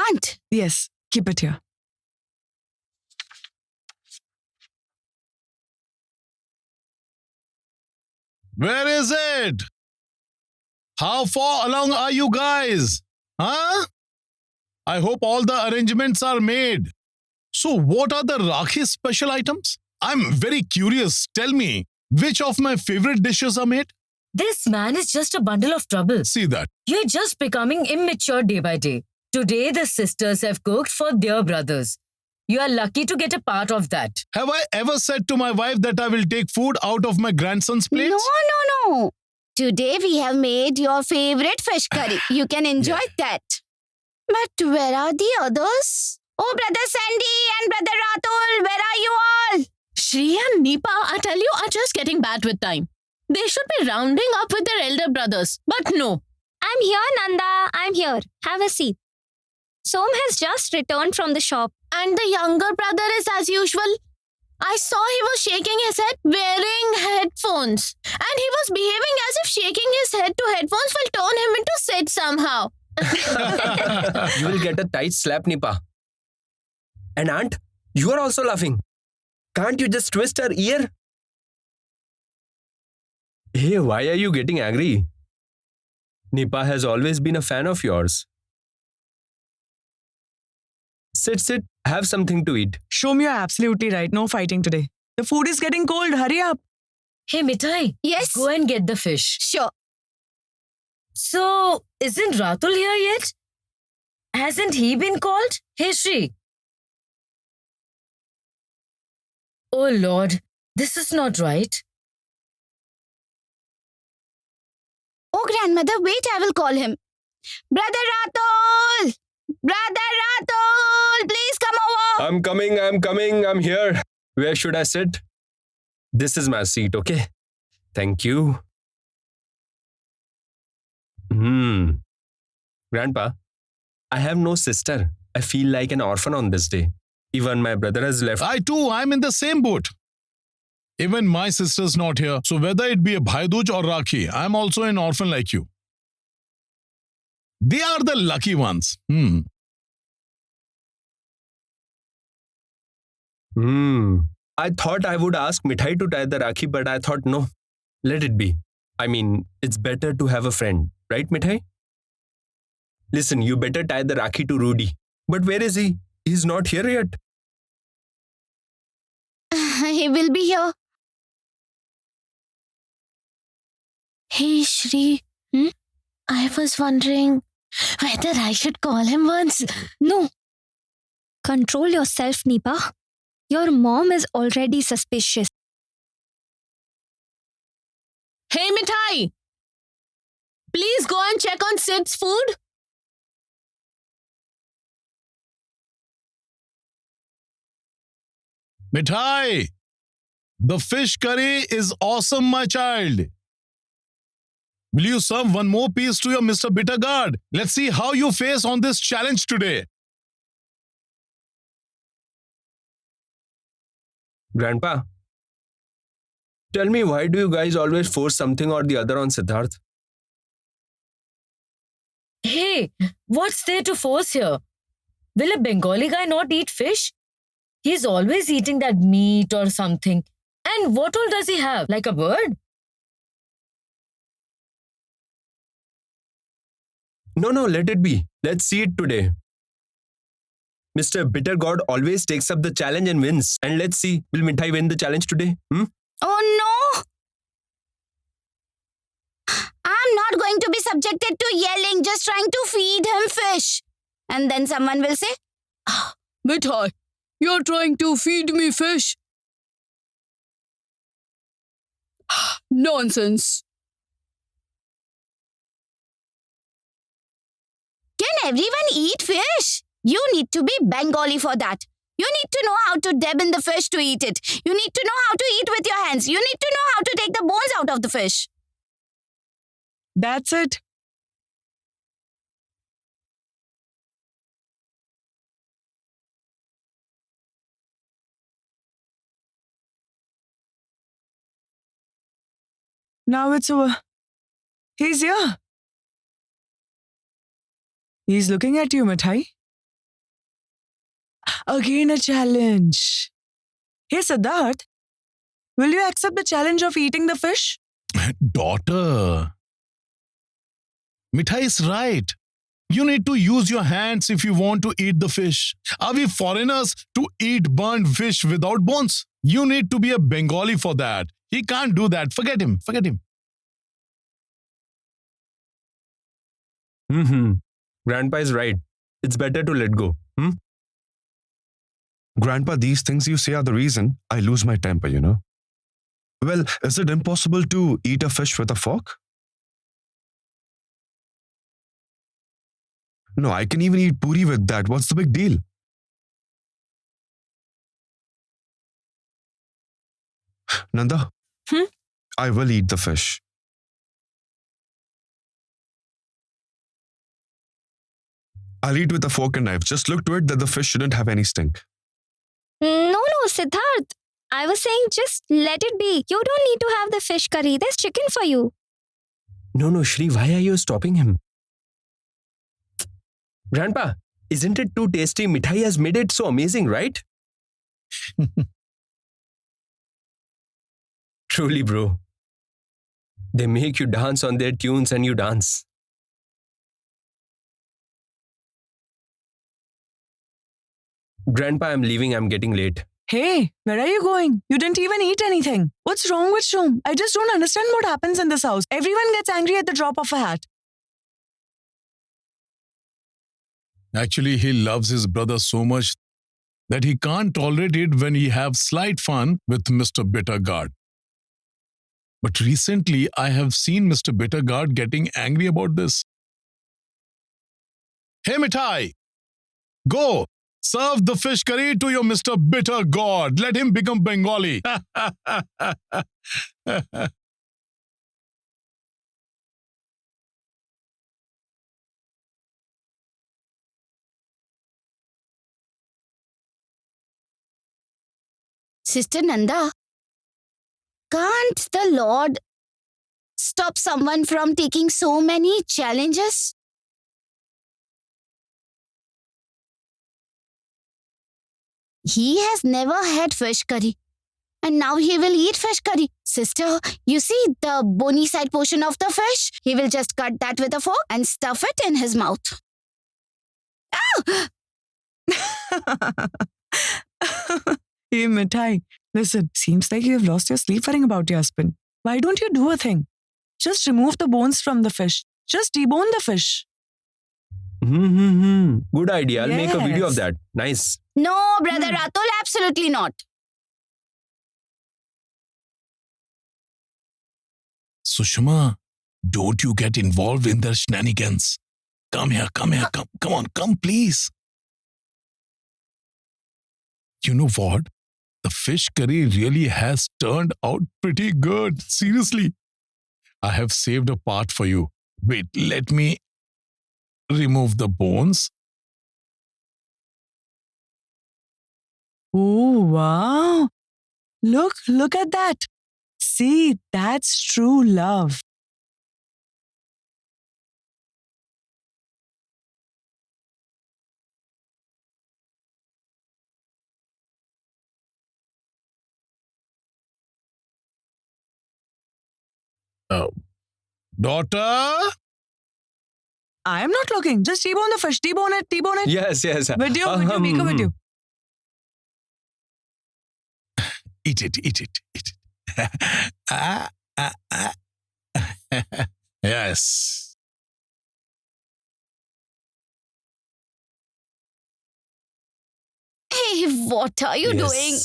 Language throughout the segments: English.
Aunt. Yes, keep it here. Where is it? How far along are you guys? Huh? I hope all the arrangements are made. So, what are the Rakhi special items? I'm very curious. Tell me, which of my favorite dishes are made? This man is just a bundle of trouble. See that. You're just becoming immature day by day. Today, the sisters have cooked for their brothers. You are lucky to get a part of that. Have I ever said to my wife that I will take food out of my grandson's plates? No. Today we have made your favorite fish curry. You can enjoy that. But where are the others? Oh, Brother Sandy and Brother Ratul, where are you all? Shri and Nipa, I tell you, are just getting bad with time. They should be rounding up with their elder brothers. But no. I'm here, Nanda. I'm here. Have a seat. Som has just returned from the shop. And the younger brother is as usual. I saw he was shaking his head wearing headphones. And he was behaving as if shaking his head to headphones will turn him into Sid somehow. You will get a tight slap, Nipa. And Aunt, you are also laughing. Can't you just twist her ear? Hey, why are you getting angry? Nipa has always been a fan of yours. Sit, have something to eat. Shom, you're absolutely right. No fighting today. The food is getting cold. Hurry up. Hey, Mithai. Yes. Go and get the fish. Sure. So, isn't Ratul here yet? Hasn't he been called? Hey, Shri. Oh, Lord. This is not right. Oh, grandmother, wait, I will call him. Brother Ratul! Brother Ratul! Please come over! I'm coming. I'm here. Where should I sit? This is my seat, okay? Thank you. Grandpa, I have no sister. I feel like an orphan on this day. Even my brother has left. I'm in the same boat. Even my sister's not here. So whether it be a Bhai Dooj or Rakhi, I'm also an orphan like you. They are the lucky ones. I thought I would ask Mithai to tie the Rakhi, but I thought no, let it be. I mean, it's better to have a friend, right, Mithai? Listen, you better tie the Rakhi to Rudy. But where is he? He's not here yet. He will be here. Hey, Shri. I was wondering whether I should call him once. No. Control yourself, Nipa. Your mom is already suspicious. Hey, Mithai. Please go and check on Sid's food. Mithai, the fish curry is awesome, my child. Will you serve one more piece to your Mr. Bitterguard? Let's see how you face on this challenge today. Grandpa, tell me, why do you guys always force something or the other on Siddharth? Hey, what's there to force here? Will a Bengali guy not eat fish? He's always eating that meat or something. And what all does he have? Like a bird? No, let it be. Let's see it today. Mr. Bittergourd always takes up the challenge and wins. And let's see, will Mithai win the challenge today? Oh no! I'm not going to be subjected to yelling, just trying to feed him fish. And then someone will say, Mithai, you're trying to feed me fish. Nonsense. Can everyone eat fish? You need to be Bengali for that. You need to know how to dab in the fish to eat it. You need to know how to eat with your hands. You need to know how to take the bones out of the fish. That's it. Now it's over. He's here. He's looking at you, Mithai. Again a challenge. Hey, Siddharth, will you accept the challenge of eating the fish? Daughter, Mithai is right. You need to use your hands if you want to eat the fish. Are we foreigners to eat burnt fish without bones? You need to be a Bengali for that. He can't do that. Forget him. Forget him. Grandpa is right. It's better to let go. Grandpa, these things you say are the reason I lose my temper, you know. Well, is it impossible to eat a fish with a fork? No, I can even eat puri with that. What's the big deal? Nanda? I will eat the fish. I'll eat with a fork and knife. Just look to it that the fish shouldn't have any stink. No, Siddharth. I was saying just let it be. You don't need to have the fish curry. There's chicken for you. No, Shri, why are you stopping him? Grandpa, isn't it too tasty? Mithai has made it so amazing, right? Truly, bro. They make you dance on their tunes and you dance. Grandpa, I'm leaving. I'm getting late. Hey, where are you going? You didn't even eat anything. What's wrong with Shom? I just don't understand what happens in this house. Everyone gets angry at the drop of a hat. Actually, he loves his brother so much that he can't tolerate it when he have slight fun with Mr. Bitterguard. But recently, I have seen Mr. Bitterguard getting angry about this. Hey, Mithai, go serve the fish curry to your Mr. Bitterguard. Let him become Bengali. Sister Nanda, can't the Lord stop someone from taking so many challenges? He has never had fish curry. And now he will eat fish curry. Sister, you see the bony side portion of the fish? He will just cut that with a fork and stuff it in his mouth. Oh! Hey, Mithai, listen, seems like you have lost your sleep worrying about your husband. Why don't you do a thing? Just remove the bones from the fish. Just debone the fish. Good idea. I'll make a video of Yes. that. Nice. No, Brother Atul, absolutely not. Sushma, don't you get involved in their shenanigans. Come here, come on, come please. You know what? The fish curry really has turned out pretty good. Seriously. I have saved a part for you. Wait, let me remove the bones. Oh, wow. Look at that. See, that's true love. Daughter? I am not looking. Just debone the fish. Debone it. Yes. Video, make a video. Eat it. Yes. Hey, what are you doing?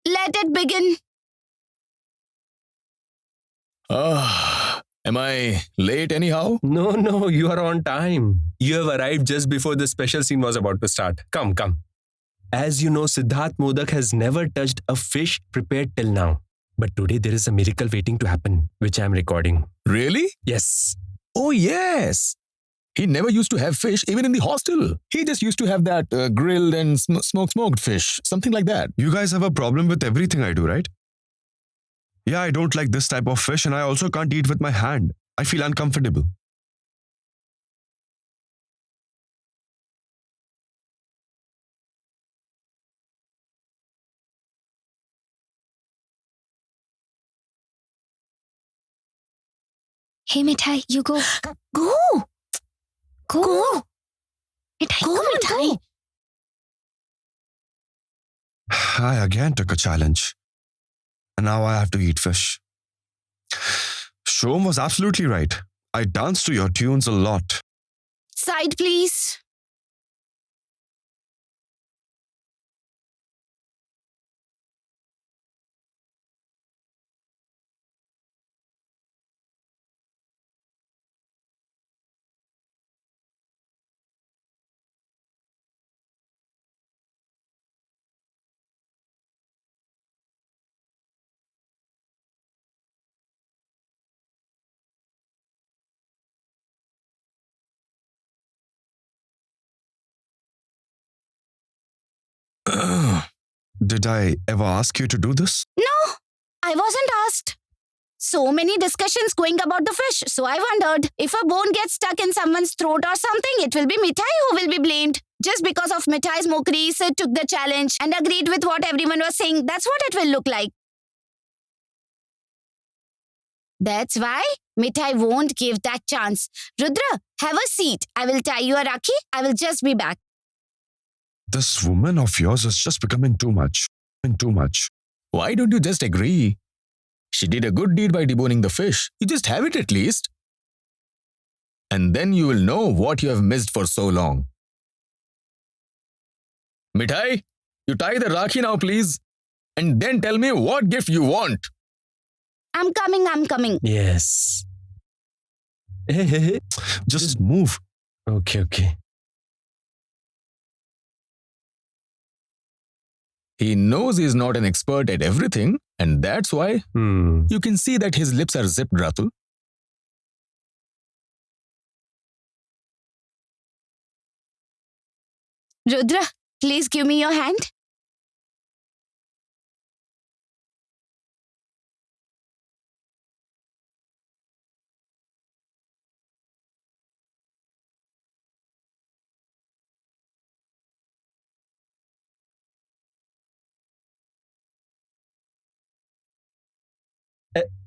Let it begin. Am I late anyhow? No, you are on time. You have arrived just before the special scene was about to start. Come. As you know, Siddharth Modak has never touched a fish prepared till now. But today there is a miracle waiting to happen, which I am recording. Really? Yes. Oh, yes. He never used to have fish even in the hostel. He just used to have that grilled and smoked fish, something like that. You guys have a problem with everything I do, right? Yeah, I don't like this type of fish and I also can't eat with my hand. I feel uncomfortable. Hey, Mithai, you go. Go. Go. Go. Mithai, Go, come on, Mithai. go. I again took a challenge. And now I have to eat fish. Shom was absolutely right. I danced to your tunes a lot. Side, please. Did I ever ask you to do this? No, I wasn't asked. So many discussions going about the fish, so I wondered if a bone gets stuck in someone's throat or something, it will be Mithai who will be blamed. Just because of Mithai's mockery, Sid took the challenge and agreed with what everyone was saying. That's what it will look like. That's why Mithai won't give that chance. Rudra, have a seat. I will tie you a rakhi. I will just be back. This woman of yours is just becoming too much. Too much. Why don't you just agree? She did a good deed by deboning the fish. You just have it at least. And then you will know what you have missed for so long. Mithai, you tie the rakhi now, please. And then tell me what gift you want. I'm coming. Yes. Hey. Just move. Okay. He knows he's not an expert at everything, and that's why you can see that his lips are zipped, Ratul. Rudra, please give me your hand.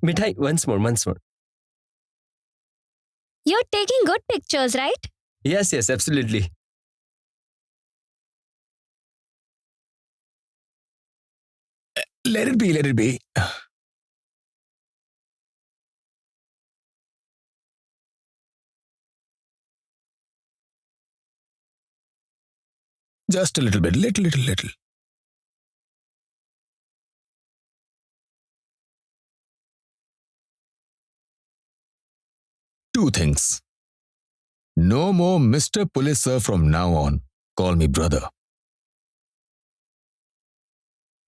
Mithai, once more. You're taking good pictures, right? Yes, absolutely. Let it be. Just a little bit, little. Two things. No more Mr. Police Sir from now on. Call me brother.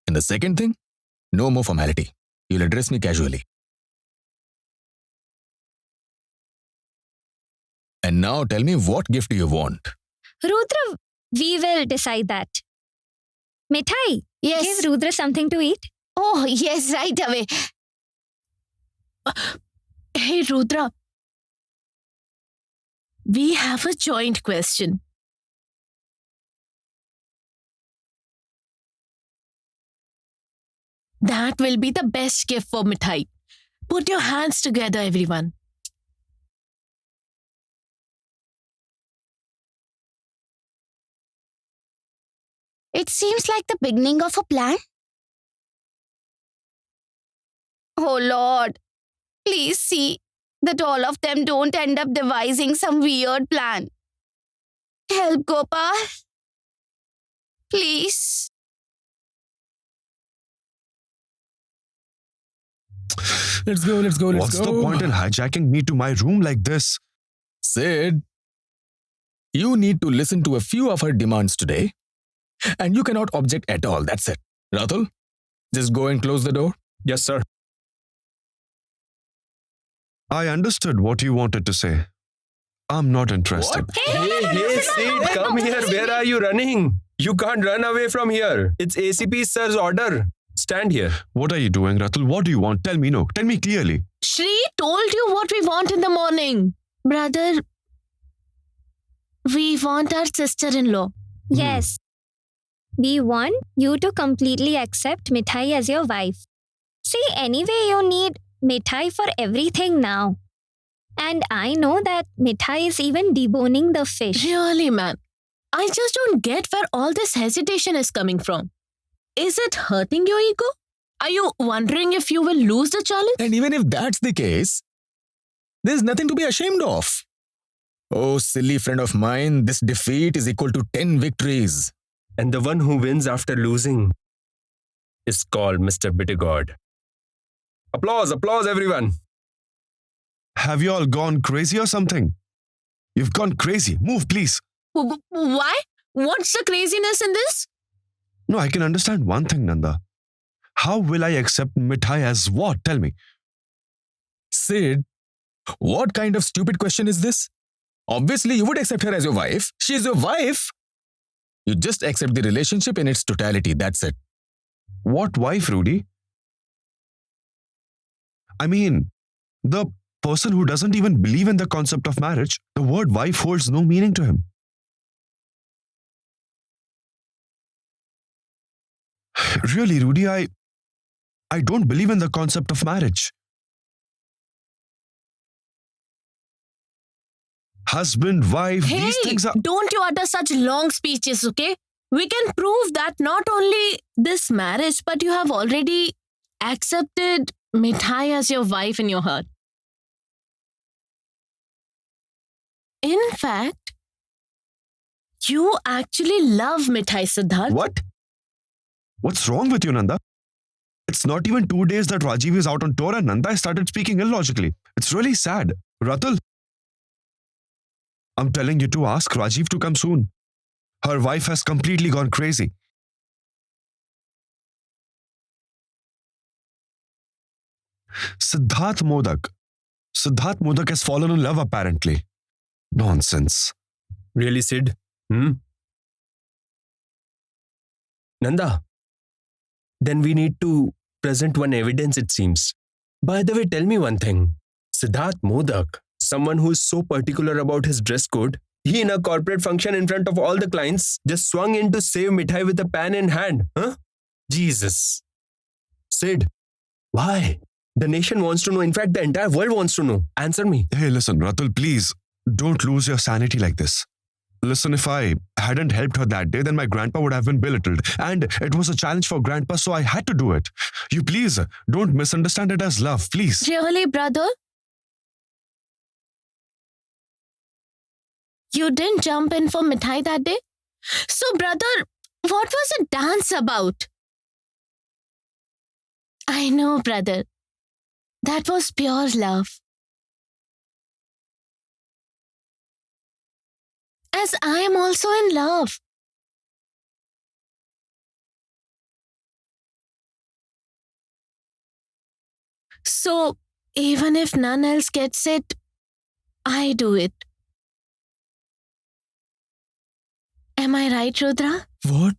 And the second thing, no more formality. You'll address me casually. And now tell me, what gift do you want? Rudra, we will decide that. Mithai, Yes. give Rudra something to eat. Oh, yes, right away. Hey, Rudra. We have a joint question. That will be the best gift for Mithai. Put your hands together, everyone. It seems like the beginning of a plan. Oh Lord, please see that all of them don't end up devising some weird plan. Help, Gopal. Please. Let's go. What's the point in hijacking me to my room like this? Sid, you need to listen to a few of her demands today. And you cannot object at all. That's it. Ratul, just go and close the door. Yes, sir. I understood what you wanted to say. I'm not interested. Hey, Sid, come here. Where are you running? You can't run away from here. It's ACP sir's order. Stand here. What are you doing, Ratul? What do you want? Tell me Tell me clearly. Shri told you what we want in the morning. Brother, we want our sister-in-law. Yes. We want you to completely accept Mithai as your wife. See, anyway, you need Mithai for everything now. And I know that Mithai is even deboning the fish. Really, man. I just don't get where all this hesitation is coming from. Is it hurting your ego? Are you wondering if you will lose the challenge? And even if that's the case, there's nothing to be ashamed of. Oh, silly friend of mine, this defeat is equal to 10 victories. And the one who wins after losing is called Mr. Bittergourd. Applause, applause, everyone. Have you all gone crazy or something? You've gone crazy. Move, please. Why? What's the craziness in this? No, I can understand one thing, Nanda. How will I accept Mithai as what? Tell me. Sid, what kind of stupid question is this? Obviously, you would accept her as your wife. She is your wife. You just accept the relationship in its totality. That's it. What wife, Rudy? I mean, the person who doesn't even believe in the concept of marriage, the word wife holds no meaning to him. Really, Rudy, I don't believe in the concept of marriage. Husband, wife, Hey, these things are... don't you utter such long speeches, okay? We can prove that not only this marriage, but you have already accepted Mithai as your wife in your heart. In fact, you actually love Mithai, Siddharth. What? What's wrong with you, Nanda? It's not even 2 days that Rajiv is out on tour and Nanda started speaking illogically. It's really sad. Ratul, I'm telling you to ask Rajiv to come soon. Her wife has completely gone crazy. Siddharth Modak. Siddharth Modak has fallen in love apparently. Nonsense. Really, Sid? Nanda, then we need to present one evidence, it seems. By the way, tell me one thing. Siddharth Modak, someone who is so particular about his dress code, he in a corporate function in front of all the clients just swung in to save Mithai with a pan in hand. Huh? Jesus. Sid, why? The nation wants to know. In fact, the entire world wants to know. Answer me. Hey, listen, Ratul, please don't lose your sanity like this. Listen, if I hadn't helped her that day, then my grandpa would have been belittled. And it was a challenge for grandpa, so I had to do it. You please don't misunderstand it as love, please. Really, brother? You didn't jump in for Mithai that day? So, brother, what was the dance about? I know, brother. That was pure love. As I am also in love. So, even if none else gets it, I do it. Am I right, Rudra? What?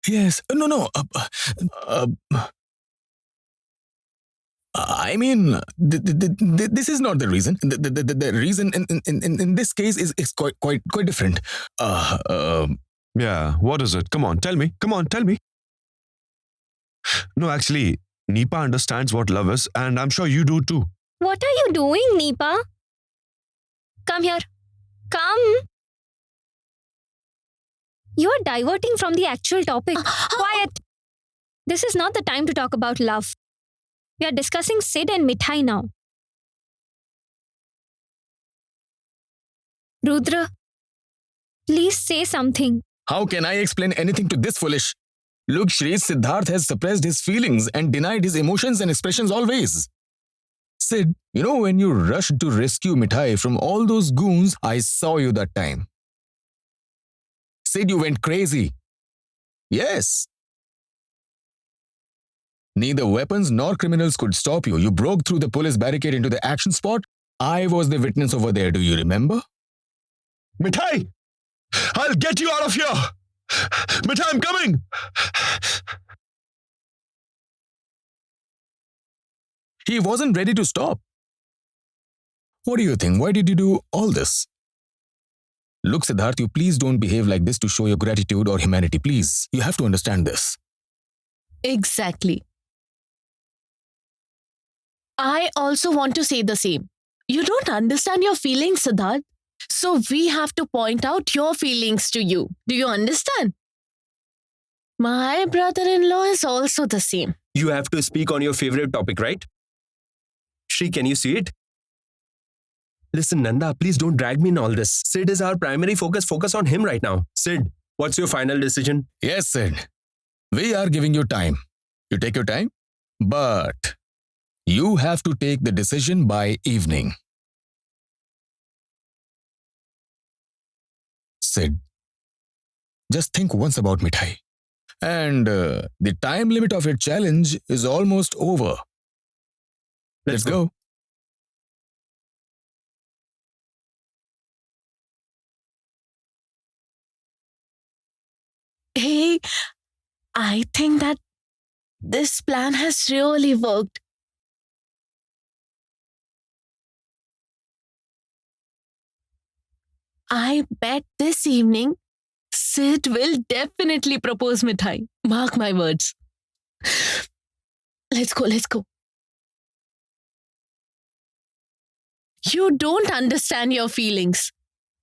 Yes. No. I mean, this is not the reason. The reason in this case is quite different. Yeah, what is it? Come on, tell me. Come on, tell me. No, actually, Nipa understands what love is, and I'm sure you do too. What are you doing, Nipa? Come here. Come. You are diverting from the actual topic. Quiet. This is not the time to talk about love. We are discussing Sid and Mithai now. Rudra, please say something. How can I explain anything to this foolish? Look, Shri, Siddharth has suppressed his feelings and denied his emotions and expressions always. Sid, you know when you rushed to rescue Mithai from all those goons, I saw you that time. Sid, you went crazy. Yes. Neither weapons nor criminals could stop you. You broke through the police barricade into the action spot. I was the witness over there. Do you remember? Mithai! I'll get you out of here! Mithai, I'm coming! He wasn't ready to stop. What do you think? Why did you do all this? Look, Siddharth, you please don't behave like this to show your gratitude or humanity. Please, you have to understand this. Exactly. I also want to say the same. You don't understand your feelings, Siddharth. So we have to point out your feelings to you. Do you understand? My brother-in-law is also the same. You have to speak on your favorite topic, right? Shri, can you see it? Listen, Nanda, please don't drag me in all this. Sid is our primary focus. Focus on him right now. Sid, what's your final decision? Yes, Sid. We are giving you time. You take your time, but you have to take the decision by evening. Sid, just think once about Mithai. And the time limit of your challenge is almost over. Let's go. Hey, I think that this plan has really worked. I bet this evening Sid will definitely propose Mithai. Mark my words. Let's go, let's go. You don't understand your feelings.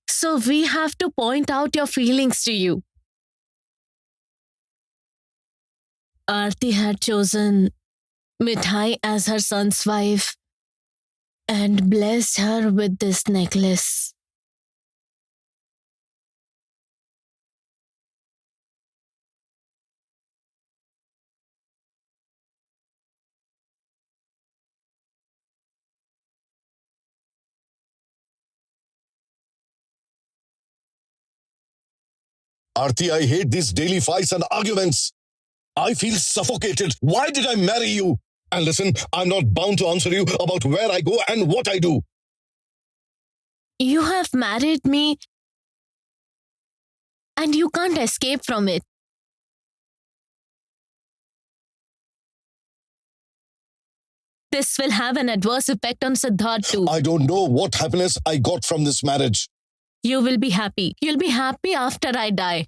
So we have to point out your feelings to you. Aarti had chosen Mithai as her son's wife and blessed her with this necklace. Aarti, I hate these daily fights and arguments. I feel suffocated. Why did I marry you? And listen, I'm not bound to answer you about where I go and what I do. You have married me and you can't escape from it. This will have an adverse effect on Siddharth too. I don't know what happiness I got from this marriage. You will be happy. You'll be happy after I die.